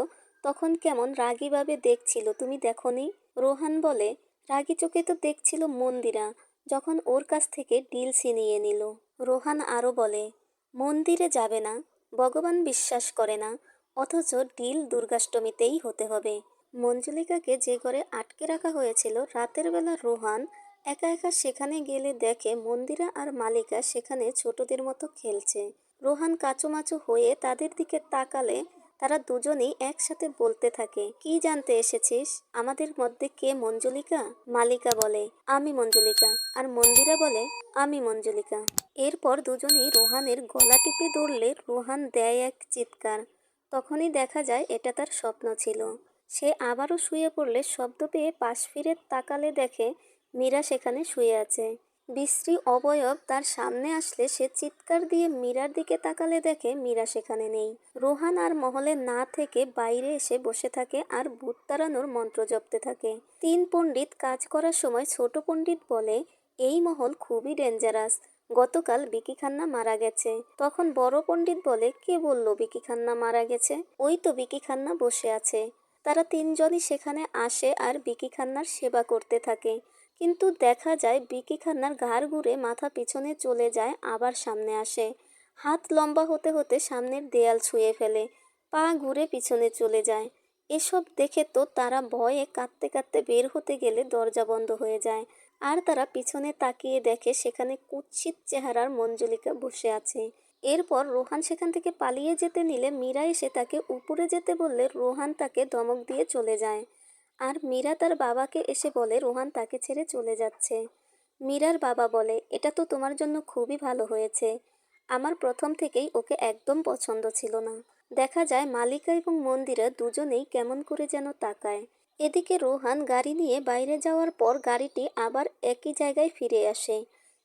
তখন কেমন রাগীভাবে দেখছিল, তুমি দেখোনি? রোহান বলে, রাগী চোখে তো দেখছিল মন্দিরা যখন ওর কাছ থেকে ডিল ছিনিয়ে নিল। রোহান আরও বলে, মন্দিরে যাবে না, ভগবান বিশ্বাস করে না, অথচ ডিল দুর্গাষ্টমীতেই হতে হবে। মঞ্জুলিকাকে যে ঘরে আটকে রাখা হয়েছিল রাতের বেলা রোহান একা একা সেখানে গেলে দেখে মন্দিরা আর মালিকা সেখানে ছোটদের মতো খেলছে। রোহান কাচুমাচু হয়ে তাদের দিকে তাকালে তারা দুজনেই একসাথে বলতে থাকে, কি জানতে এসেছিস? আমাদের মধ্যে কে মঞ্জুলিকা? মালিকা বলে, আমি মঞ্জুলিকা। আর মন্দিরা বলে, আমি মঞ্জুলিকা। এরপর দুজনেই রোহানের গলা টিপে ধরলে রোহান দেয় এক চিৎকার। তখনই দেখা যায় এটা তার স্বপ্ন ছিল। সে আবারও শুয়ে পড়লে শব্দ পেয়ে পাশ ফিরে তাকালে দেখে মীরা সেখানে শুয়ে আছে। বিশ্রী অবয়ব তার সামনে আসলে সে চিৎকার দিয়ে মীরার দিকে তাকালে দেখে মীরা সেখানে নেই। রোহান আর মহলে না থেকে বাইরে এসে বসে থাকে আর ভূত তাড়ানোর মন্ত্র জপতে থাকে। তিন পণ্ডিত কাজ করার সময় ছোট পণ্ডিত বলে, এই মহল খুবই ডেঞ্জারাস, গতকাল বিকি খান্না মারা গেছে। তখন বড় পণ্ডিত বলে, কে বলল বিকি খান্না মারা গেছে? ওই তো বিকি খান্না বসে আছে। তারা তিনজনই সেখানে আসে আর বিকি খান্নার সেবা করতে থাকে। কিন্তু দেখা যায় বিকি খান্নার ঘাড় ঘুরে মাথা পিছনে চলে যায়, আবার সামনে আসে। হাত লম্বা হতে হতে সামনের দেয়াল ছুঁয়ে ফেলে, পা ঘুরে পিছনে চলে যায়। এসব দেখে তো তারা ভয়ে কাঁদতে কাঁদতে বের হতে গেলে দরজা বন্ধ হয়ে যায়। আর তারা পিছনে তাকিয়ে দেখে সেখানে কুৎসিত চেহারার মঞ্জুলিকা বসে আছে। এরপর রোহান সেখান থেকে পালিয়ে যেতে নিলে মীরা এসে তাকে উপরে যেতে বললে রোহান তাকে ধমক দিয়ে চলে যায়। আর মীরা তার বাবাকে এসে বলে রোহান তাকে ছেড়ে চলে যাচ্ছে। মীরার বাবা বলে, এটা তো তোমার জন্য খুবই ভালো হয়েছে। আমার প্রথম থেকেই ওকে একদম পছন্দ ছিল না। দেখা যায় মালিকা এবং মন্দিরা দুজনেই কেমন করে যেন তাকায়। এদিকে রোহান গাড়ি নিয়ে বাইরে যাওয়ার পর গাড়িটি আবার একই জায়গায় ফিরে আসে।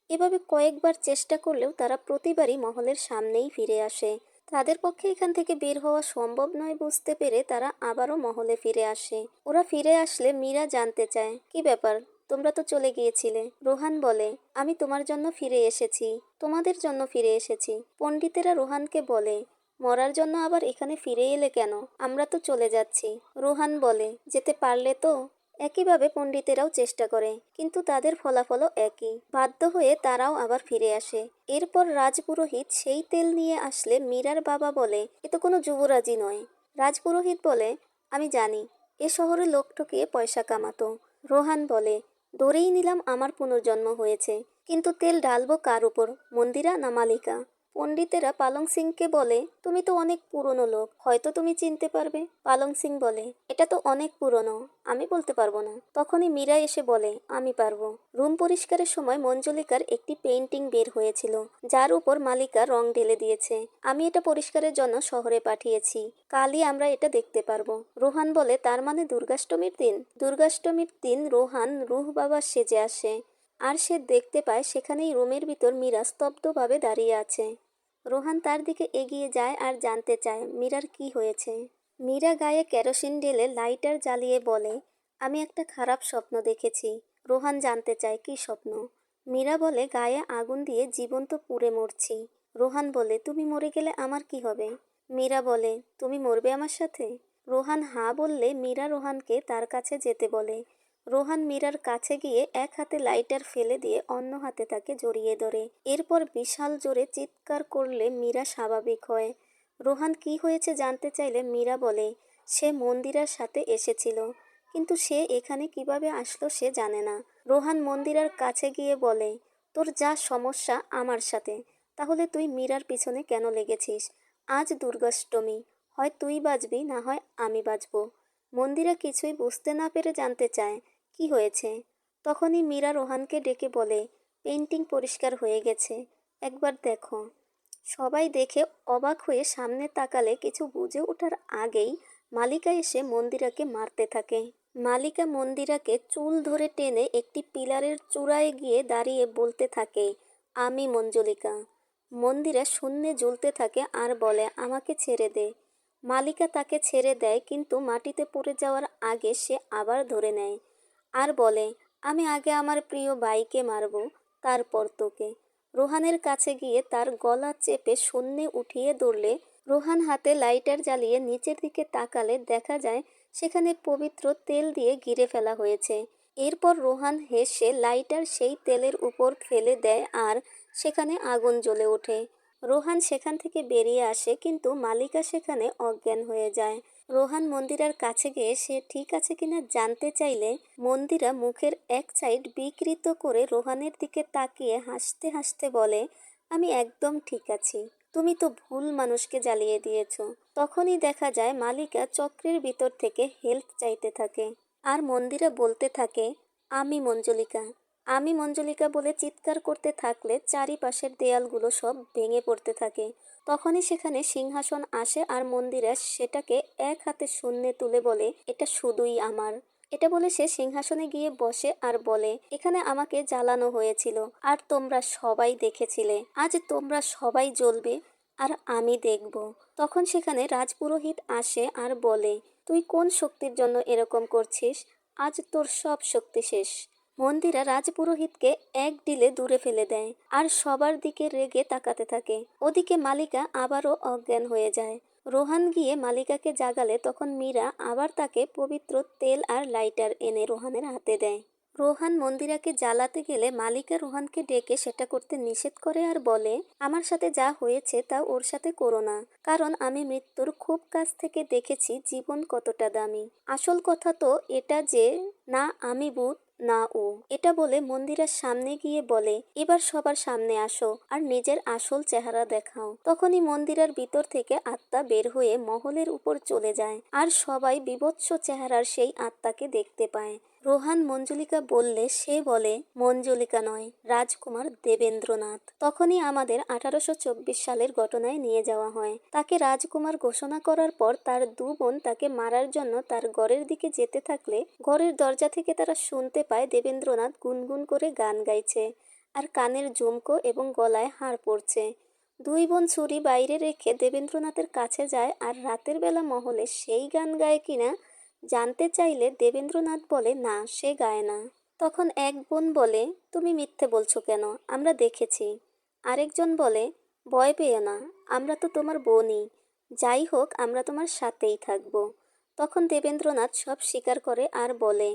এভাবে কয়েকবার চেষ্টা করলেও তারা প্রতিবারই মহলের সামনেই ফিরে আসে। তাদের পক্ষে এখান থেকে বের হওয়া সম্ভব নয় বুঝতে পেরে তারা আবারও মহলে ফিরে আসে। ওরা ফিরে আসলে মীরা জানতে চায়, কি ব্যাপার, তোমরা তো চলে গিয়েছিলে। রোহান বলে, আমি তোমার জন্য ফিরে এসেছি, তোমাদের জন্য ফিরে এসেছি। পণ্ডিতেরা রোহানকে বলে, মরার জন্য আবার এখানে ফিরে এলে কেন? আমরা তো চলে যাচ্ছি। রোহান বলে, যেতে পারলে তো। একইভাবে পণ্ডিতেরাও চেষ্টা করে, কিন্তু তাদের ফলাফলও একই। বাধ্য হয়ে তারাও আবার ফিরে আসে। এরপর রাজপুরোহিত সেই তেল নিয়ে আসলে মীরার বাবা বলে, এ তো কোনো যুবরাজই নয়। রাজপুরোহিত বলে, আমি জানি, এ শহরে লোক ঠকিয়ে পয়সা কামাতো। রোহান বলে, ধরেই নিলাম আমার পুনর্জন্ম হয়েছে, কিন্তু তেল ঢালবো কার উপর, মন্দিরা না মালিকা? পণ্ডিতেরা পালং সিংকে বলে, তুমি তো অনেক পুরনো লোক, হয়তো তুমি চিনতে পারবে। পালং সিং বলে, এটা তো অনেক পুরনো, আমি বলতে পারবো না। তখনই মীরা এসে বলে, আমি পারবো। রুম পরিষ্কারের সময় মঞ্জুলিকার একটি পেইন্টিং বের হয়েছিল, যার উপর মালিকা রং ঢেলে দিয়েছে। আমি এটা পরিষ্কারের জন্য শহরে পাঠিয়েছি, কালই আমরা এটা দেখতে পারবো। রোহান বলে, তার মানে দুর্গাষ্টমীর দিন? দুর্গাষ্টমীর দিন রোহান রুহ বাবা সেজে আসে, আর সে দেখতে পায় সেখানেই রুমের ভিতর মীরা স্তব্ধভাবে দাঁড়িয়ে আছে। রোহান তার দিকে এগিয়ে যায় আর জানতে চায় মীরার কি হয়েছে। মীরা গায়ে কেরোসিন ঢেলে লাইটার জ্বালিয়ে বলে, আমি একটা খারাপ স্বপ্ন দেখেছি। রোহান জানতে চায় কি স্বপ্ন। মীরা বলে, গায়ে আগুন দিয়ে জীবন্ত পুড়ে মরছি। রোহান বলে, তুমি মরে গেলে আমার কি হবে? মীরা বলে, তুমি মরবে আমার সাথে? রোহান হাঁ বললে মীরা রোহানকে তার কাছে যেতে বলে। রোহান মীরার কাছে গিয়ে এক হাতে লাইটার ফেলে দিয়ে অন্য হাতে তাকে জড়িয়ে ধরে। এরপর বিশাল জোরে চিৎকার করলে মীরা স্বাভাবিক হয়। রোহান কি হয়েছে জানতে চাইলে মীরা বলে, সে মন্দিরার সাথে এসেছিল, কিন্তু সে এখানে কিভাবে আসলো সে জানে না। রোহান মন্দিরার কাছে গিয়ে বলে, তোর যা সমস্যা আমার সাথে, তাহলে তুই মীরার পিছনে কেন লেগেছিস? আজ দুর্গাষ্টমী, হয় তুই বাঁচবি না হয় আমি বাঁচব। মন্দিরা কিছুই বুঝতে না পেরে জানতে চায়, কি হয়েছে? তখনই মীরা রোহানকে ডেকে বলে, পেইন্টিং পরিষ্কার হয়ে গেছে, একবার দেখো। সবাই দেখে অবাক হয়ে সামনে তাকালে কিছু বুঝে ওঠার আগেই মালিকা এসে মন্দিরাকে মারতে থাকে। মালিকা মন্দিরাকে চুল ধরে টেনে একটি পিলারের চূড়ায় গিয়ে দাঁড়িয়ে বলতে থাকে, আমি মঞ্জুলিকা। মন্দিরা শূন্যে জ্বলতে থাকে আর বলে, আমাকে ছেড়ে দে। মালিকা তাকে ছেড়ে দেয়, কিন্তু মাটিতে পড়ে যাওয়ার আগে সে আবার ধরে নেয় আর বলে, আমি আগে আমার প্রিয় ভাইকে মারব, তারপর তোকে। রোহানের কাছে গিয়ে তার গলা চেপে শূন্যে উঠিয়ে ধরলে। রোহান হাতে লাইটার জ্বালিয়ে নিচের দিকে তাকালে দেখা যায় সেখানে পবিত্র তেল দিয়ে ঘিরে ফেলা হয়েছে। এরপর রোহান হেসে লাইটার সেই তেলের উপর ফেলে দেয় আর সেখানে আগুন জ্বলে ওঠে। রোহান সেখান থেকে বেরিয়ে আসে, কিন্তু মালিকা সেখানে অজ্ঞান হয়ে যায়। রোহান মন্দিরার কাছে গিয়ে সে ঠিক আছে কিনা জানতে চাইলে মন্দিরা মুখের এক সাইড বিকৃত করে রোহানের দিকে তাকিয়ে হাসতে হাসতে বলে, আমি একদম ঠিক আছি, তুমি তো ভুল মানুষকে জ্বালিয়ে দিয়েছো। তখনই দেখা যায় মালিকা চক্রের ভিতর থেকে হেল্প চাইতে থাকে আর মন্দিরা বলতে থাকে, আমি মঞ্জুলিকা, আমি মঞ্জুলিকা বলে চিৎকার করতে থাকলে চারিপাশের দেয়ালগুলো সব ভেঙে পড়তে থাকে। তখনই সেখানে সিংহাসন আসে আর মন্দিরা সেটাকে এক হাতে শূন্যে তুলে বলে, এটা শুধুই আমার। এটা বলে সে সিংহাসনে গিয়ে বসে আর বলে, এখানে আমাকে জ্বালানো হয়েছিল আর তোমরা সবাই দেখেছিলে, আজ তোমরা সবাই জ্বলবে আর আমি দেখব। তখন সেখানে রাজপুরোহিত আসে আর বলে, তুই কোন শক্তির জন্য এরকম করছিস? আজ তোর সব শক্তি শেষ। মন্দিরা রাজপুরোহিতকে এক ঢিলে দূরে ফেলে দেয় আর সবার দিকে রেগে তাকাতে থাকে। ওদিকে মালিকা আবারও অজ্ঞান হয়ে যায়। রোহান গিয়ে মালিকাকে জাগালে তখন মীরা আবার তাকে পবিত্র তেল আর লাইটার এনে রোহানের হাতে দেয়। রোহান মন্দিরাকে জ্বালাতে গেলে মালিকা রোহানকে ডেকে সেটা করতে নিষেধ করে আর বলে, আমার সাথে যা হয়েছে তা ওর সাথে করো না, কারণ আমি মৃত্যুর খুব কাছ থেকে দেখেছি জীবন কতটা দামি। আসল কথা তো এটা যে না আমি ভূত না ও। এটা বলে মন্দিরের সামনে গিয়ে বলে, এবার সবার সামনে আসো আর নিজের আসল চেহারা দেখাও। তখনই মন্দিরের ভিতর থেকে আত্মা বের হয়ে মহলের উপর চলে যায় আর সবাই বীভৎস চেহারার সেই আত্মাকে দেখতে পায়। রোহান মঞ্জুলিকা বললে সে বলে, মঞ্জুলিকা নয়, রাজকুমার দেবেন্দ্রনাথ। তখনই আমাদের 1824 সালের ঘটনায় নিয়ে যাওয়া হয়। তাকে রাজকুমার ঘোষণা করার পর তার দু বোন তাকে মারার জন্য তার ঘরের দিকে যেতে থাকলে ঘরের দরজা থেকে তারা শুনতে পায় দেবেন্দ্রনাথ গুনগুন করে গান গাইছে আর কানের ঝুমকো এবং গলায় হার পড়ছে। দুই বোন ছুরি বাইরে রেখে দেবেন্দ্রনাথের কাছে যায় আর রাতের বেলা মহলে সেই গান গায় কিনা জানতে চাইলে দেবেন্দ্রনাথ বলে, না সে গায় না। তখন এক বোন বলে, তুমি মিথ্যে বলছো কেন, আমরা দেখেছি। আরেকজন বলে, ভয় পেও না, আমরা তো তোমার বোনই, যাই হোক আমরা তোমার সাথেই থাকবো। তখন দেবেন্দ্রনাথ সব স্বীকার করে আর বলে,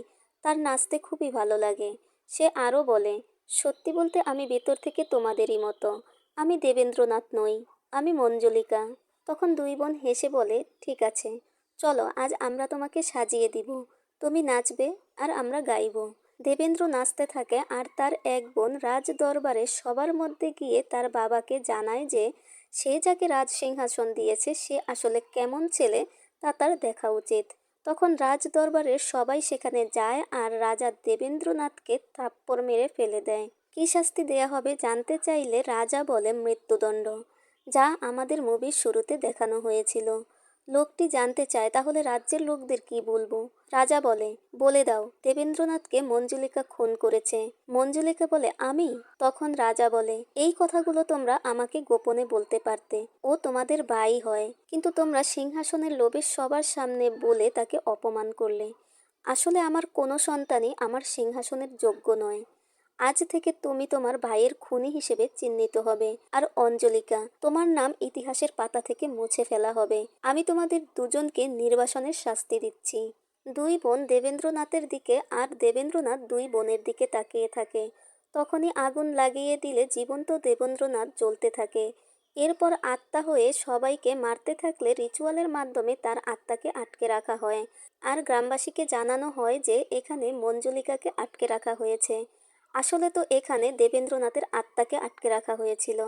তার নাচতে খুবই ভালো লাগে। সে আরও বলে, সত্যি বলতে আমি ভেতর থেকে তোমাদেরই মতো, আমি দেবেন্দ্রনাথ নই, আমি মঞ্জুলিকা। তখন দুই বোন হেসে বলে, ঠিক আছে, চলো আজ আমরা তোমাকে সাজিয়ে দিব, তুমি নাচবে আর আমরা গাইব। দেবেন্দ্র নাচতে থাকে আর তার এক বোন রাজ দরবারে সবার মধ্যে গিয়ে তার বাবাকে জানায় যে সে যাকে রাজ সিংহাসন দিয়েছে সে আসলে কেমন ছেলে তা তার দেখা উচিত। তখন রাজ দরবারের সবাই সেখানে যায় আর রাজা দেবেন্দ্রনাথকে থাপ্পড় মেরে ফেলে দেয়। কী শাস্তি দেয়া হবে জানতে চাইলে রাজা বলে, মৃত্যুদণ্ড, যা আমাদের মুভির শুরুতে দেখানো হয়েছিল। লোকটি জানতে চায়, তাহলে রাজ্যের লোকদের কি বলবো? রাজা বলে, বলে দাও দেবেন্দ্রনাথকে মঞ্জুলিকা খুন করেছে। মঞ্জুলিকা বলে, আমি? তখন রাজা বলে, এই কথাগুলো তোমরা আমাকে গোপনে বলতে পারতে, ও তোমাদের ভাই হয়, কিন্তু তোমরা সিংহাসনের লোভে সবার সামনে বলে তাকে অপমান করলে। আসলে আমার কোনো সন্তানই আমার সিংহাসনের যোগ্য নয়। আজ থেকে তুমি তোমার ভাইয়ের খুনি হিসেবে চিহ্নিত হবে, আর অঞ্জলিকা, তোমার নাম ইতিহাসের পাতা থেকে মুছে ফেলা হবে। আমি তোমাদের দুজনকে নির্বাসনের শাস্তি দিচ্ছি। দুই বোন দেবেন্দ্রনাথের দিকে আর দেবেন্দ্রনাথ দুই বোনের দিকে তাকিয়ে থাকে। তখনই আগুন লাগিয়ে দিলে জীবন্ত দেবেন্দ্রনাথ জ্বলতে থাকে। এরপর আত্মা হয়ে সবাইকে মারতে থাকলে রিচুয়ালের মাধ্যমে তার আত্মাকে আটকে রাখা হয় আর গ্রামবাসীকে জানানো হয় যে এখানে মঞ্জুলিকাকে আটকে রাখা হয়েছে। আসলে তো এখানে দেবেন্দ্রনাথের আত্মাকে আটকে রাখা হয়েছিল।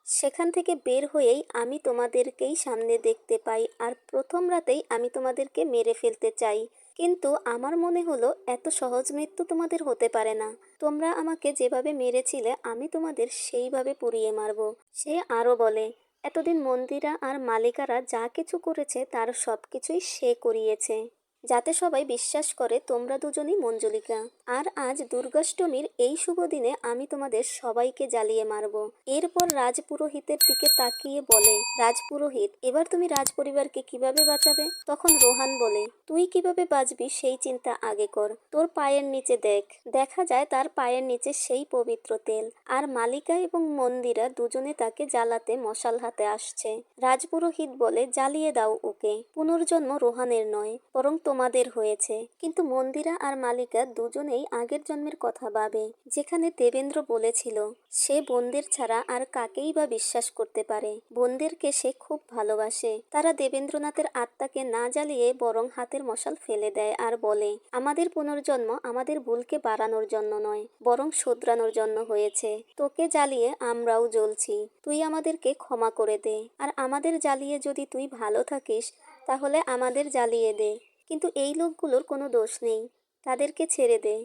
সেখান থেকে বের হয়েই আমি তোমাদেরকেই সামনে দেখতে পাই আর প্রথম রাতেই আমি তোমাদেরকে মেরে ফেলতে চাই, কিন্তু আমার মনে হলো এত সহজ মৃত্যু তোমাদের হতে পারে না। তোমরা আমাকে যেভাবে মেরেছিলে আমি তোমাদের সেইভাবে পুড়িয়ে মারব। সে আরও বলে, এতদিন মন্দিরা আর মালিকারা যা কিছু করেছে তার সব কিছুই সে করিয়েছে, যাতে সবাই বিশ্বাস করে তোমরা দুজনই মঞ্জুলিকা। আর আজ দুর্গাষ্টমীর এই শুভ দিনে আমি তোমাদের সবাইকে জ্বালিয়ে মারব। এরপর রাজপুরোহিতের দিকে তাকিয়ে বলে, রাজপুরোহিত, এবার তুমি রাজপরিবারকে কিভাবে বাঁচাবে? তখন রোহান বলে, তুই কিভাবে বাঁচবি সেই চিন্তা আগে কর, তোর পায়ের নিচে দেখ। দেখা যায় তার পায়ের নিচে সেই পবিত্র তেল, আর মালিকা এবং মন্দিরা দুজনে তাকে জ্বালাতে মশাল হাতে আসছে। রাজপুরোহিত বলে, জ্বালিয়ে দাও ওকে, পুনর্জন্ম রোহানের নয় বরং তোমাদের হয়েছে। কিন্তু মন্দিরা আর মালিকা দুজনেই আগের জন্মের কথা ভাবে, যেখানে দেবেন্দ্র বলেছিল সে বোনদের ছাড়া আর কাকেই বা বিশ্বাস করতে পারে। বোনদেরকে সে খুব ভালোবাসে। তারা দেবেন্দ্রনাথের আত্মাকে না জ্বালিয়ে বরং হাতের মশাল ফেলে দেয় আর বলে, আমাদের পুনর্জন্ম আমাদের ভুলকে বাড়ানোর জন্য নয় বরং শোধরানোর জন্য হয়েছে। তোকে জ্বালিয়ে আমরাও জ্বলছি, তুই আমাদেরকে ক্ষমা করে দে, আর আমাদের জ্বালিয়ে যদি তুই ভালো থাকিস তাহলে আমাদের জ্বালিয়ে দে, কিন্তু এই লোকগুলোর কোনো দোষ নেই, তাদেরকে ছেড়ে দে।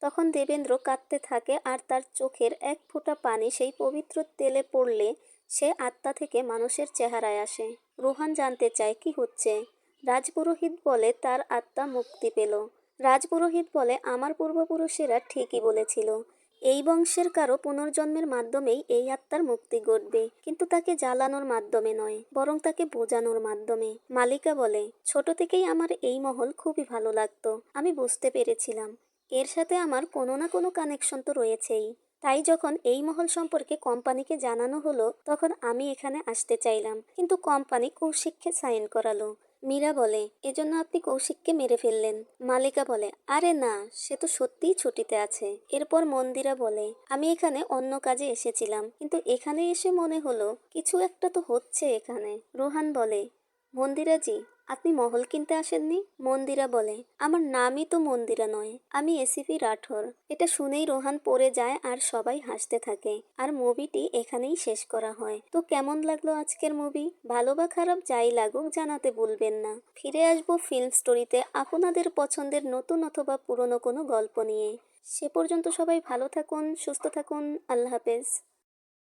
তখন দেবেন্দ্র কাঁদতে থাকে আর তার চোখের এক ফোঁটা পানি সেই পবিত্র তেলে পড়লে সে আত্মা থেকে মানুষের চেহারায় আসে। রোহান জানতে চায় কি হচ্ছে। রাজপুরোহিত বলে তার আত্মা মুক্তি পেল। রাজপুরোহিত বলে, আমার পূর্বপুরুষেরা ঠিকই বলেছিল, এই বংশের কারো পুনর্জন্মের মাধ্যমেই এই আত্মার মুক্তি ঘটবে, কিন্তু তাকে জ্বালানোর মাধ্যমে নয় বরং তাকে বোঝানোর মাধ্যমে। মালিকা বলে, ছোট থেকেই আমার এই মহল খুবই ভালো লাগতো, আমি বুঝতে পেরেছিলাম এর সাথে আমার কোনো না কোনো কানেকশন তো রয়েছেই, তাই যখন এই মহল সম্পর্কে কোম্পানিকে জানানো হলো তখন আমি এখানে আসতে চাইলাম, কিন্তু কোম্পানি কৌশিককে সাইন করালো। মীরা বলে, এজন্য আপনি কৌশিককে মেরে ফেললেন? মালিকা বলে, আরে না, সে তো সত্যিই ছুটিতে আছে। এরপর মন্দিরা বলে, আমি এখানে অন্য কাজে এসেছিলাম, কিন্তু এখানে এসে মনে হলো কিছু একটা তো হচ্ছে এখানে। রোহান বলে, মন্দিরাজি, আপনি মহল কিনতে আসেননি? মন্দিরা বলে, আমার নামই তো মন্দিরা নয়, আমি এসিপি রাঠোর। এটা শুনেই রোহান পড়ে যায় আর সবাই হাসতে থাকে। আর মুভিটি এখানেই শেষ করা হয়। তো কেমন লাগলো আজকের মুভি? ভালো বা খারাপ যাই লাগুক জানাতে ভুলবেন না। ফিরে আসবো ফিল্ম স্টোরিতে আপনাদের পছন্দের নতুন অথবা পুরনো কোনো গল্প নিয়ে। সে পর্যন্ত সবাই ভালো থাকুন, সুস্থ থাকুন। আল্লাহ হাফেজ।